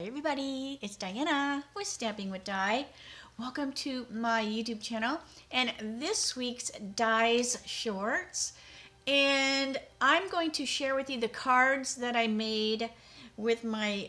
Hey everybody, it's Diana with Stamping with Di. Welcome to my YouTube channel and this week's Di's Shorts. And I'm going to share with you the cards that I made with my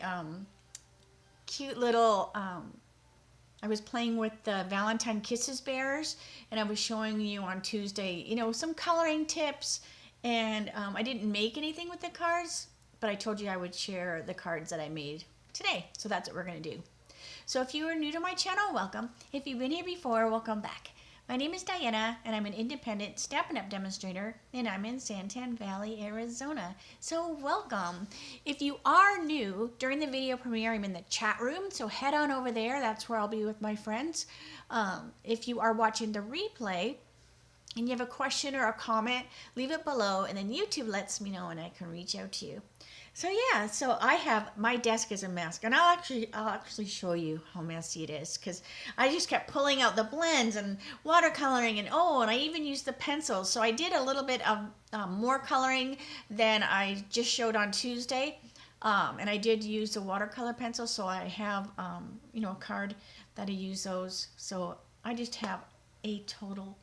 cute little, I was playing with the Valentine Kisses bears and I was showing you on Tuesday, some coloring tips. And I didn't make anything with the cards, but I told you I would share the cards that I made today. So that's what we're going to do. So if you are new to my channel, welcome. If you've been here before, welcome back. My name is Diana and I'm an independent Stampin' Up demonstrator and I'm in Santan Valley, Arizona. So welcome. If you are new, during the video premiere I'm in the chat room, so head on over there. That's where I'll be with my friends. If you are watching the replay, and you have a question or a comment, leave it below and then YouTube lets me know and I can reach out to you. So yeah, so I have, my desk is a mess and I'll actually show you how messy it is because I just kept pulling out the blends and watercoloring and I even used the pencils. So I did a little bit of more coloring than I just showed on Tuesday. And I did use the watercolor pencil, so I have, a card that I use those. So I just have a total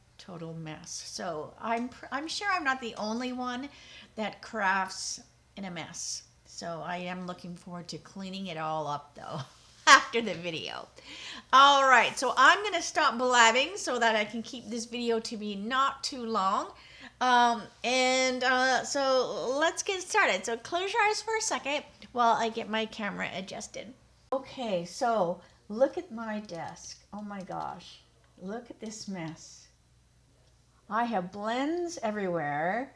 mess. So I'm sure I'm not the only one that crafts in a mess. So I am looking forward to cleaning it all up though after the video. All right, so I'm going to stop blabbing so that I can keep this video to be not too long. So let's get started. So close your eyes for a second while I get my camera adjusted. Okay, so look at my desk. Oh my gosh, look at this mess. I have blends everywhere.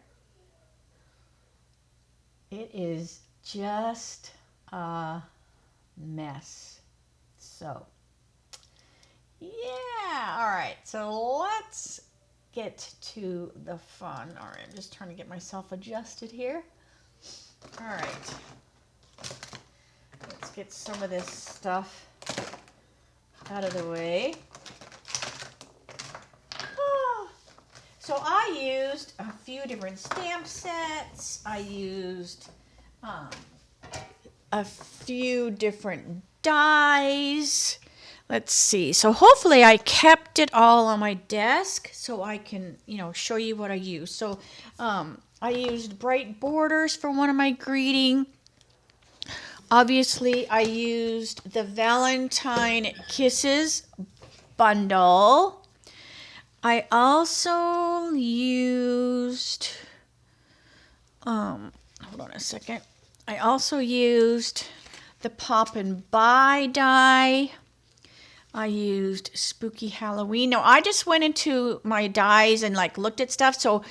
It is just a mess. So, yeah, all right. So let's get to the fun. All right, I'm just trying to get myself adjusted here. All right. Let's get some of this stuff out of the way. So I used a few different stamp sets. I used a few different dies. Let's see. So hopefully I kept it all on my desk so I can, show you what I used. So I used bright borders for one of my greeting. Obviously I used the Valentine Kisses bundle. I also used, hold on a second. I also used the Pop and Buy die. I used Spooky Halloween. Now, I just went into my dies and looked at stuff. So,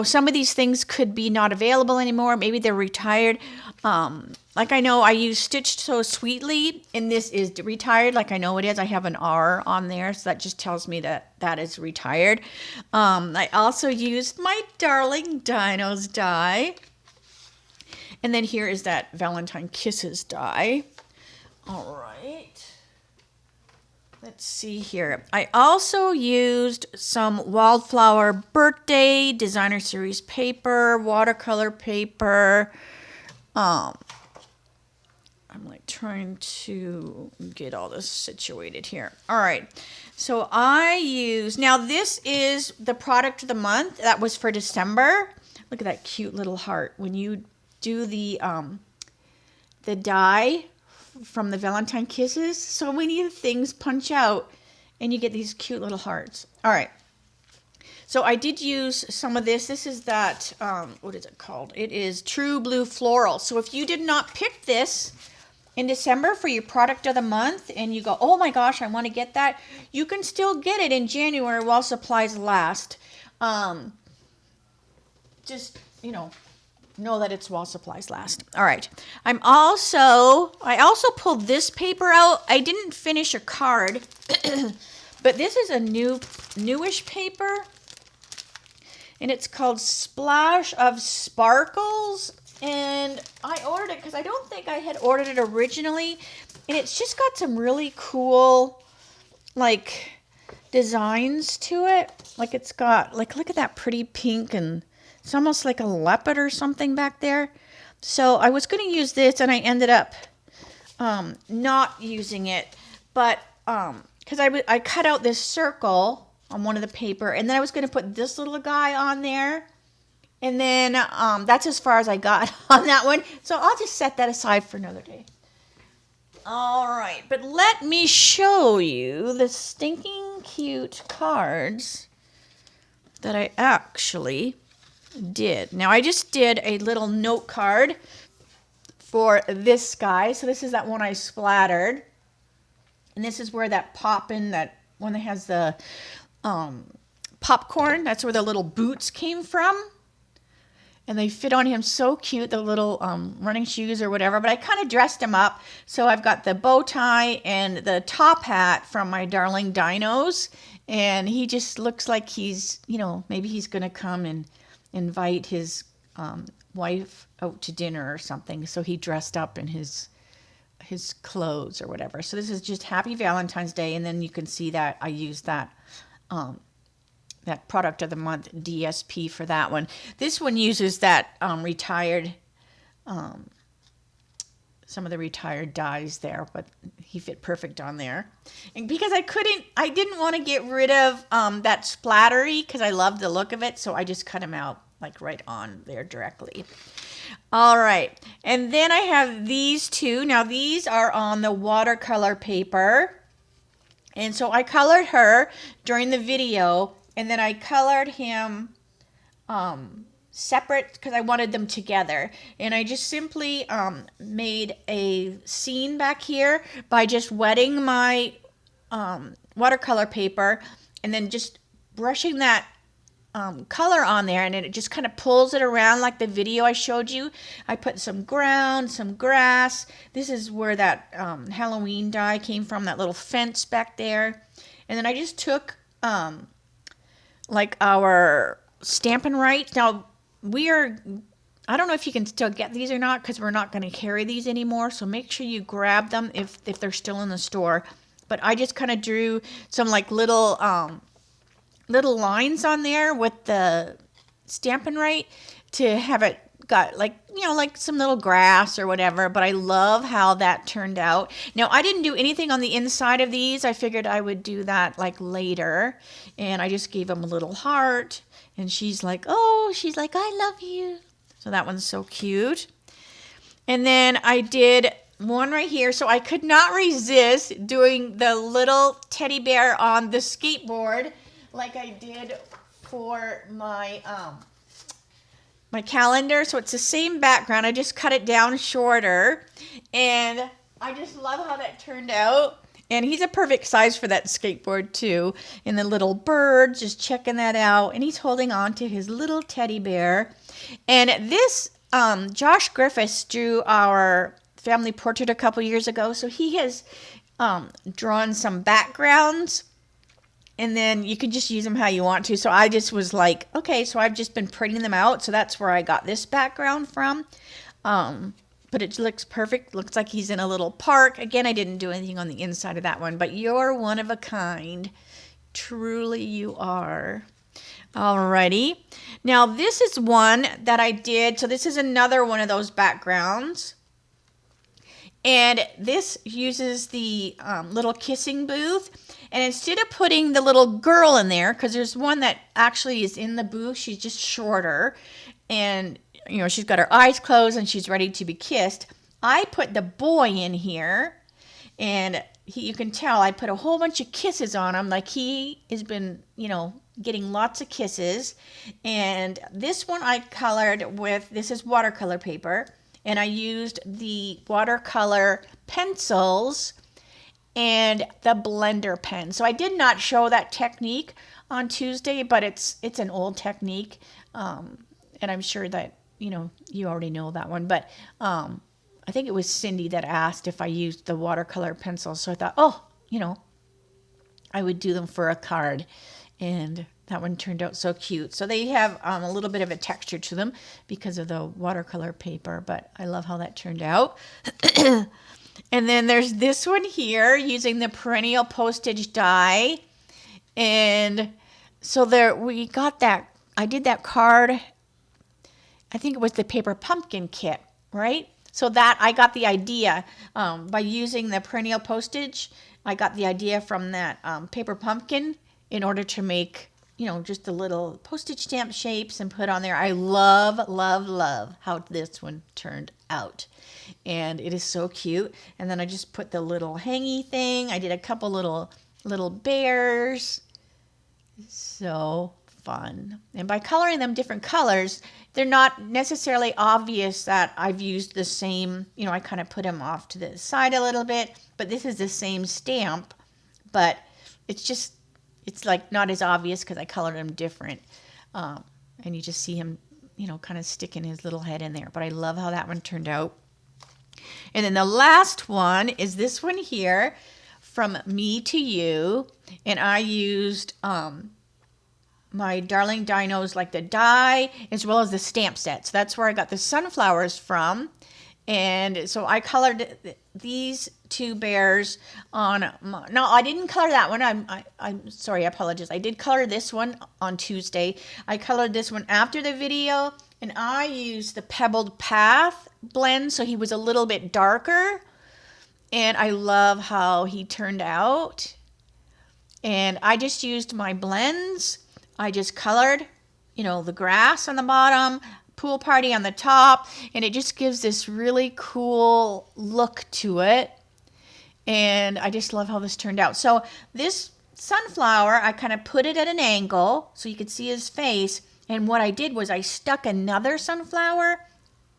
some of these things could be not available anymore. Maybe they're retired. I know I used Stitched So Sweetly, and this is retired. I know it is. I have an R on there, so that just tells me that that is retired. I also used my Darling Dinos die. And then here is that Valentine Kisses die. All right. Let's see here. I also used some Wildflower Birthday Designer Series paper, watercolor paper. I'm trying to get all this situated here. All right. So I use, now this is the product of the month. That was for December. Look at that cute little heart. When you do the die from the Valentine Kisses, so many things punch out and you get these cute little hearts. All right. So I did use some of this. This is that, what is it called? It is True Blue Floral. So if you did not pick this in December for your product of the month and you go, oh my gosh, I want to get that, you can still get it in January while supplies last. Just, know that it's while supplies last. All right. I also pulled this paper out. I didn't finish a card, but this is a newish paper. And it's called Splash of Sparkles. And I ordered it because I don't think I had ordered it originally. And it's just got some really cool, designs to it. It's got, look at that pretty pink and it's almost like a leopard or something back there. So I was going to use this and I ended up not using it, but because I cut out this circle on one of the paper, and then I was going to put this little guy on there, and then that's as far as I got on that one. So I'll just set that aside for another day. All right, but let me show you the stinking cute cards that I actually did. Now I just did a little note card for this guy. So this is that one I splattered. And this is where that poppin', that one that has the popcorn, that's where the little boots came from. And they fit on him so cute, the little running shoes or whatever. But I kind of dressed him up. So I've got the bow tie and the top hat from my darling dinos. And he just looks like he's, you know, maybe he's going to come and invite his wife out to dinner or something. So he dressed up in his clothes or whatever. So this is just Happy Valentine's Day. And then you can see that I used that that product of the month DSP for that one. This one uses that retired, some of the retired dies there, but he fit perfect on there. And because I didn't want to get rid of that splattery because I love the look of it, so I just cut him out like right on there directly. All right, and then I have these two. Now these are on the watercolor paper, and so I colored her during the video. And then I colored him separate because I wanted them together. And I just simply made a scene back here by just wetting my watercolor paper and then just brushing that color on there. And it just kind of pulls it around like the video I showed you. I put some ground, some grass. This is where that Halloween die came from, that little fence back there. And then I just took like our Stampin' Up. Now, I don't know if you can still get these or not because we're not going to carry these anymore. So make sure you grab them if they're still in the store. But I just kind of drew some like little lines on there with the Stampin' Up to have it got like, you know, like some little grass or whatever. But I love how that turned out. Now, I didn't do anything on the inside of these. I figured I would do that like later. And I just gave them a little heart. And she's like, I love you. So that one's so cute. And then I did one right here. So I could not resist doing the little teddy bear on the skateboard like I did for my my calendar. So it's the same background. I just cut it down shorter. And I just love how that turned out. And he's a perfect size for that skateboard too. And the little bird, just checking that out. And he's holding on to his little teddy bear. And this, Josh Griffiths drew our family portrait a couple years ago. So he has drawn some backgrounds. And then you can just use them how you want to. So I just was like, okay, so I've just been printing them out. So that's where I got this background from. But it looks perfect. Looks like he's in a little park. Again, I didn't do anything on the inside of that one. But you're one of a kind. Truly you are. Alrighty. Now this is one that I did. So this is another one of those backgrounds. And this uses the little kissing booth. And instead of putting the little girl in there, because there's one that actually is in the booth, she's just shorter. And, you know, she's got her eyes closed and she's ready to be kissed. I put the boy in here. And you can tell I put a whole bunch of kisses on him. Like he has been, you know, getting lots of kisses. And this one I colored with, this is watercolor paper. And I used the watercolor pencils and the blender pen. So I did not show that technique on Tuesday, but it's an old technique. And I'm sure that, you know, you already know that one. But I think it was Cindy that asked if I used the watercolor pencils. So I thought, oh, you know, I would do them for a card. And that one turned out so cute. So they have a little bit of a texture to them because of the watercolor paper. But I love how that turned out. And then there's this one here using the perennial postage die. And so there we got that. I did that card. I think it was the paper pumpkin kit, right? So that I got the idea by using the perennial postage. I got the idea from that paper pumpkin in order to make, you know, just the little postage stamp shapes and put on there. I love, love, love how this one turned out. And it is so cute. And then I just put the little hangy thing. I did a couple little bears. So fun. And by coloring them different colors, they're not necessarily obvious that I've used the same, you know, I kind of put them off to the side a little bit, but this is the same stamp, but it's like not as obvious because I colored them different. And you just see him, you know, kind of sticking his little head in there. But I love how that one turned out. And then the last one is this one here, From Me to You. And I used my Darling Dinos, like the die, as well as the stamp set. So that's where I got the sunflowers from. And so I colored these two bears on, no, I didn't color that one. I'm sorry, I apologize. I did color this one on Tuesday. I colored this one after the video, and I used the Pebbled Path blend, so he was a little bit darker. And I love how he turned out. And I just used my blends. I just colored, you know, the grass on the bottom, pool party on the top, and it just gives this really cool look to it. And I just love how this turned out. So this sunflower, I kind of put it at an angle so you could see his face. And what I did was I stuck another sunflower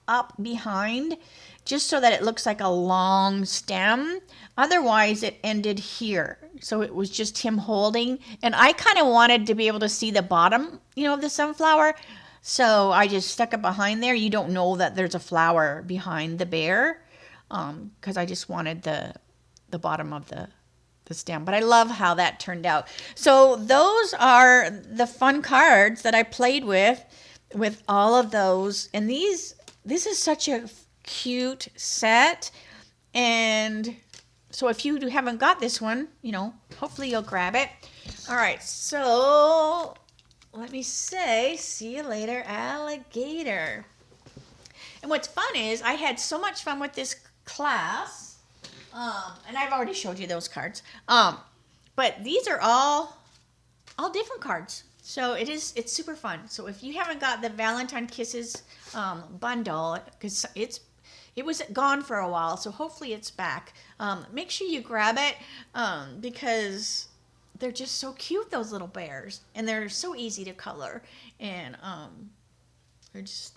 up behind just so that it looks like a long stem. Otherwise, it ended here. So it was just him holding. And I kind of wanted to be able to see the bottom, you know, of the sunflower. So I just stuck it behind there. You don't know that there's a flower behind the bear because I just wanted the bottom of the stem. But I love how that turned out. So those are the fun cards that I played with all of those. And this is such a cute set. And so if you haven't got this one, you know, hopefully you'll grab it. All right, so let me say, see you later, alligator. And what's fun is I had so much fun with this class, and I've already showed you those cards. But these are all different cards. So it's super fun. So if you haven't got the Valentine Kisses bundle, because it was gone for a while, so hopefully it's back. Make sure you grab it because they're just so cute, those little bears, and they're so easy to color, and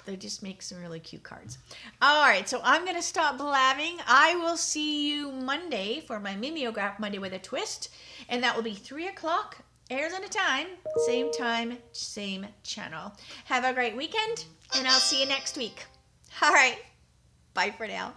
they just make some really cute cards. All right, so I'm gonna stop blabbing. I will see you Monday for my mimeograph Monday with a twist, and that will be 3 o'clock Arizona time, same channel. Have a great weekend, and I'll see you next week. All right, bye for now.